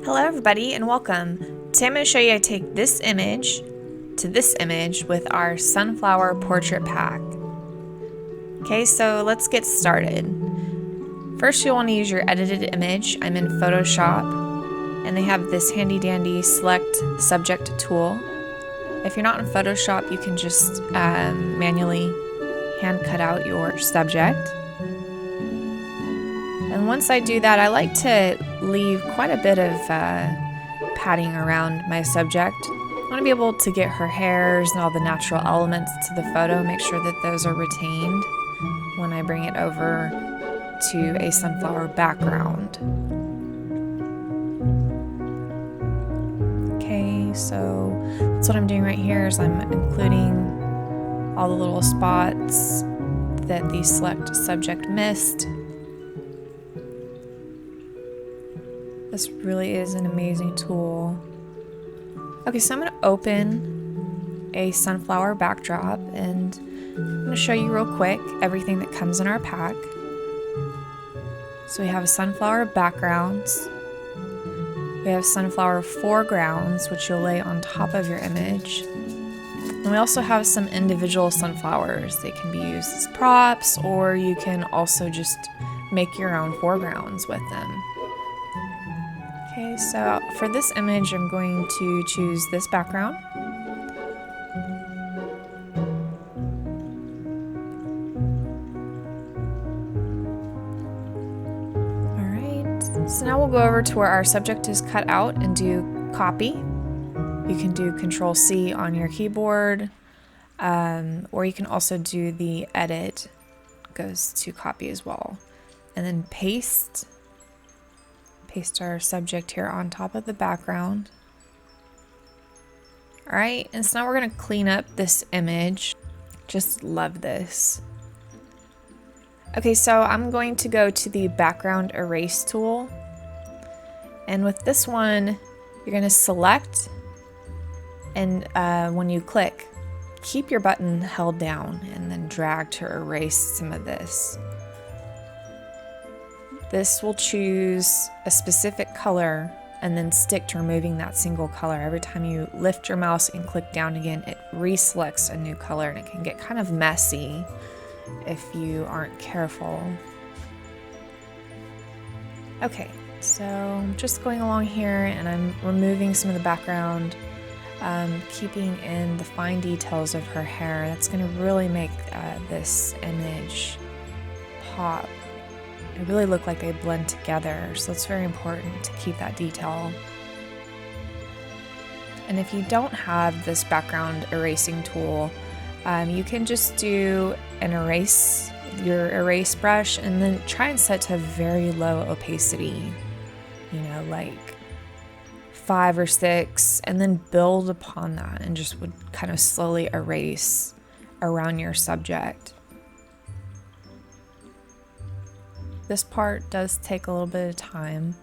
Hello everybody and welcome. Today I'm going to show you how to take this image to this image with our sunflower portrait pack. Okay, so let's get started. First you'll want to use your edited image. I'm in Photoshop and they have this handy dandy select subject tool. If you're not in Photoshop you can just manually hand cut out your subject. And once I do that, I like to leave quite a bit of padding around my subject. I want to be able to get her hairs and all the natural elements to the photo, make sure that those are retained when I bring it over to a sunflower background. Okay, so that's what I'm doing right here is I'm including all the little spots that the select subject missed. This really is an amazing tool. Okay, so I'm going to open a sunflower backdrop and I'm going to show you real quick everything that comes in our pack. So we have sunflower backgrounds, we have sunflower foregrounds which you'll lay on top of your image, and we also have some individual sunflowers. They can be used as props or you can also just make your own foregrounds with them. Okay, so for this image, I'm going to choose this background. Alright, so now we'll go over to where our subject is cut out and do copy. You can do Control-C on your keyboard, or you can also do the edit, goes to copy as well. And then paste. Paste our subject here on top of the background. Alright, and so now we're going to clean up this image. Just love this. Okay, so I'm going to go to the background erase tool. And with this one, you're going to select, and when you click, keep your button held down and then drag to erase some of this. This will choose a specific color and then stick to removing that single color. Every time you lift your mouse and click down again, it reselects a new color and it can get kind of messy if you aren't careful. Okay, so I'm just going along here and I'm removing some of the background, keeping in the fine details of her hair. That's going to really make this image pop. They really look like they blend together, so it's very important to keep that detail. And if you don't have this background erasing tool, you can just do your erase brush and then try and set to very low opacity, you know, like 5 or 6, and then build upon that and just would kind of slowly erase around your subject. This part does take a little bit of time,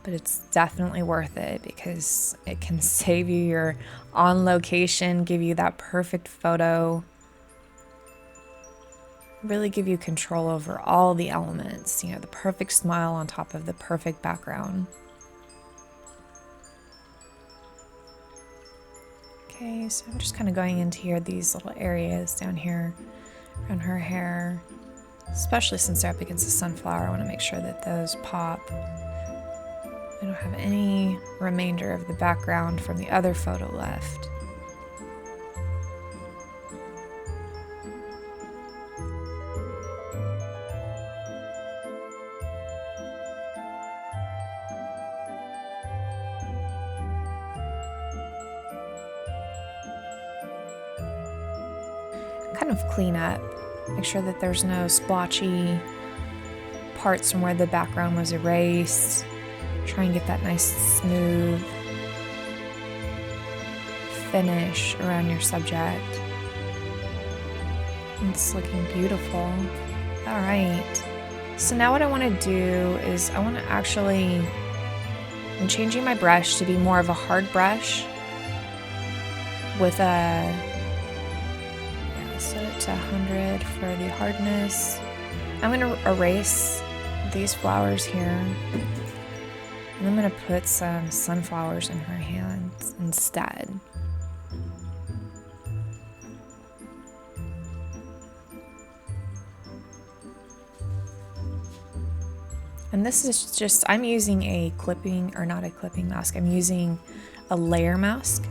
but it's definitely worth it because it can save you your on location, give you that perfect photo, really give you control over all the elements, you know, the perfect smile on top of the perfect background. Okay, so I'm just kind of going into here, these little areas down here around her hair. Especially since they're up against the sunflower, I want to make sure that those pop. I don't have any remainder of the background from the other photo left. Kind of clean up. Make sure that there's no splotchy parts from where the background was erased. Try and get that nice smooth finish around your subject. It's looking beautiful. All right. So now what I want to do is I'm changing my brush to be more of a hard brush with a set it to 100 for the hardness. I'm going to erase these flowers here. And I'm going to put some sunflowers in her hands instead. And this is just, I'm using a clipping, or not a clipping mask, I'm using a layer mask.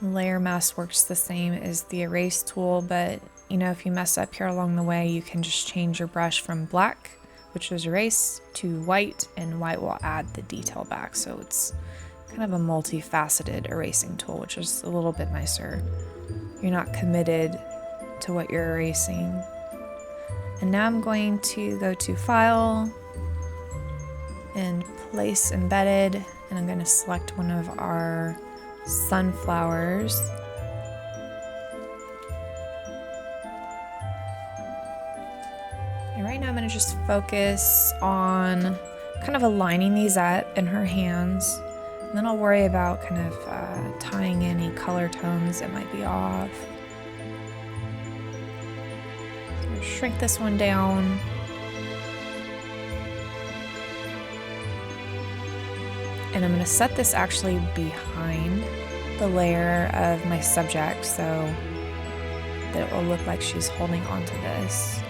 The layer mask works the same as the erase tool, but you know, if you mess up here along the way, you can just change your brush from black, which is erase, to white, and white will add the detail back. So it's kind of a multifaceted erasing tool, which is a little bit nicer. You're not committed to what you're erasing. And now I'm going to go to File and Place Embedded, and I'm going to select one of our sunflowers. And right now I'm going to just focus on kind of aligning these up in her hands. And then I'll worry about kind of tying any color tones that might be off. Shrink this one down. And I'm going to set this actually behind the layer of my subject so that it will look like she's holding onto this.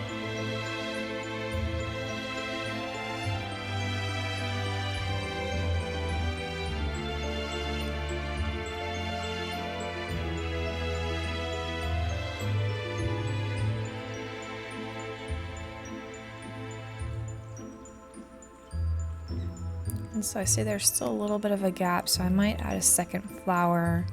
And so I see there's still a little bit of a gap, so I might add a second flower.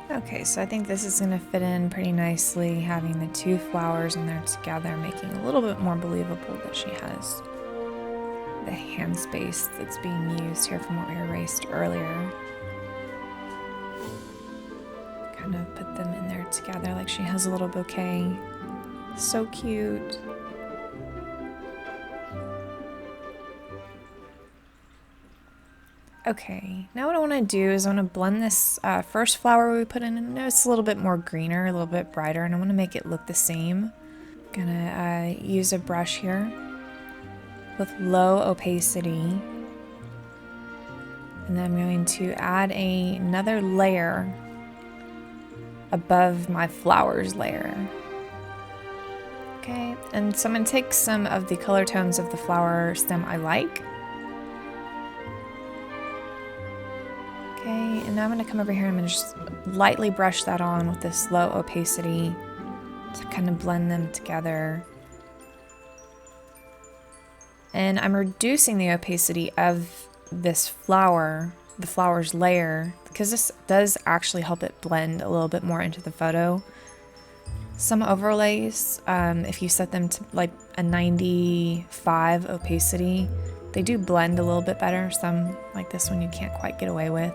Okay, so I think this is going to fit in pretty nicely, having the two flowers in there together, making it a little bit more believable that she has the hand space that's being used here from what we erased earlier. Kind of put them in there together like she has a little bouquet. So cute. Okay, now what I want to do is I want to blend this first flower we put in. I know it's a little bit more greener, a little bit brighter, and I want to make it look the same. I'm gonna use a brush here with low opacity. And then I'm going to add another layer above my flowers layer. Okay, and so I'm going to take some of the color tones of the flower stem I like. Okay, and now I'm going to come over here and I'm going to just lightly brush that on with this low opacity to kind of blend them together. And I'm reducing the opacity of this flower, the flower's layer, because this does actually help it blend a little bit more into the photo. Some overlays, if you set them to like a 95 opacity, they do blend a little bit better. Some, like this one, you can't quite get away with.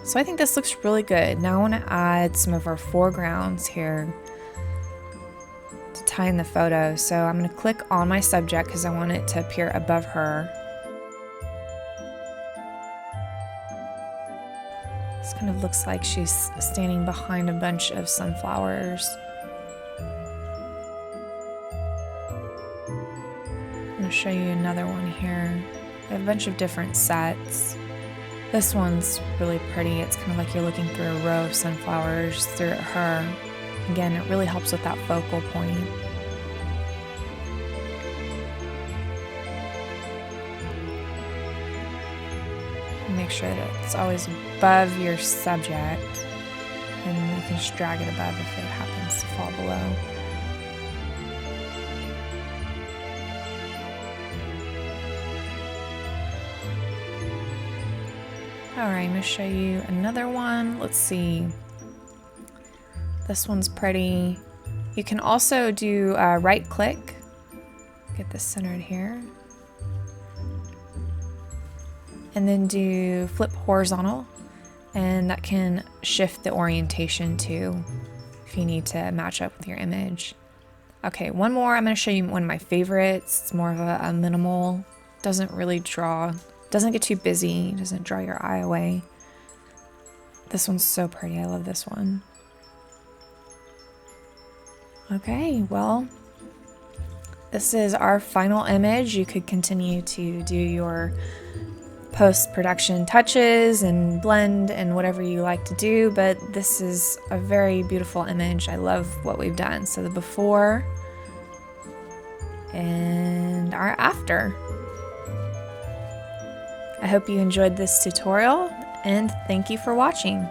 So I think this looks really good. Now I want to add some of our foregrounds here to tie in the photo. So I'm going to click on my subject because I want it to appear above her. This kind of looks like she's standing behind a bunch of sunflowers. I'm going to show you another one here. I have a bunch of different sets. This one's really pretty. It's kind of like you're looking through a row of sunflowers through her. Again, it really helps with that focal point. Make sure that it's always above your subject, and you can just drag it above if it happens to fall below. Alright, I'm going to show you another one. Let's see. This one's pretty. You can also do right click. Get this centered here. and then do flip horizontal, and that can shift the orientation too if you need to match up with your image. Okay, one more. I'm going to show you one of my favorites. It's more of a minimal, doesn't really draw, doesn't get too busy, doesn't draw your eye away. This one's so pretty. I love this one. Okay, well, this is our final image. You could continue to do your post-production touches and blend and whatever you like to do, but this is a very beautiful image. I love what we've done. So the before and our after. I hope you enjoyed this tutorial, and thank you for watching.